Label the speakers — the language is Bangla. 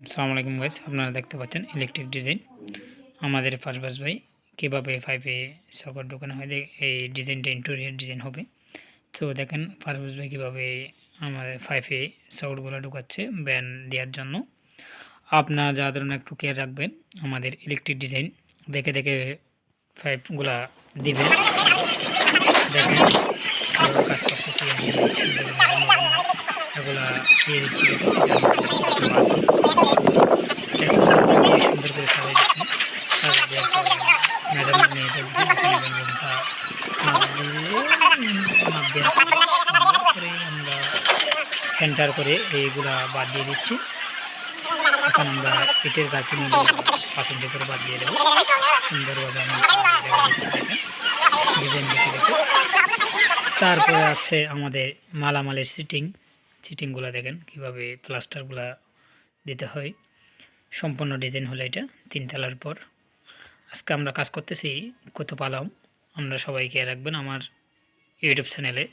Speaker 1: আসসালামু আলাইকুম গাইস, আপনারা দেখতে পাচ্ছেন ইলেকট্রিক ডিজাইন। আমাদের ফারবাজ ভাই কীভাবে 5-এ সকেট ঢোকানো হয় এই ডিজাইনটা ইন্টেরিয়র ডিজাইন হবে। তো দেখেন ফারবাজ ভাই কীভাবে আমাদের 5-এ সকেটগুলো ঢোকাচ্ছে ব্যান দেওয়ার জন্য। আপনারা যা ধরনের একটু কেয়ার রাখবেন, আমাদের ইলেকট্রিক ডিজাইন দেখে দেখে পাইপগুলা দিবেন। দেখেন কাজ করতেছি আমি এগুলা দিয়ে দিচ্ছি। দেখেন সুন্দর করে সাজাই দিচ্ছি। সাজাই দেওয়ার পরে মেজারমেন্ট নিয়ে ফেলছি। তারপরে আমরা সেন্টার করে এইগুলা বাদ দিয়ে দিচ্ছি। এখন আমরা ইটের গাছি মধ্যে 5 ইঞ্চি করে বাদ দিয়ে দেবো। সুন্দরভাবে আমি দেখেন ডিজাইন দেখে দেখে। তারপরে আছে আমাদের মালামালের সিটিংগুলো দেখেন কীভাবে প্লাস্টারগুলা দিতে হয়। সম্পূর্ণ ডিজাইন হলো এটা 3 তলার পর। আজকে আমরা কাজ করতেছি কত পালাম। আমরা সবাইকে রাখবেন আমার ইউটিউব চ্যানেলে।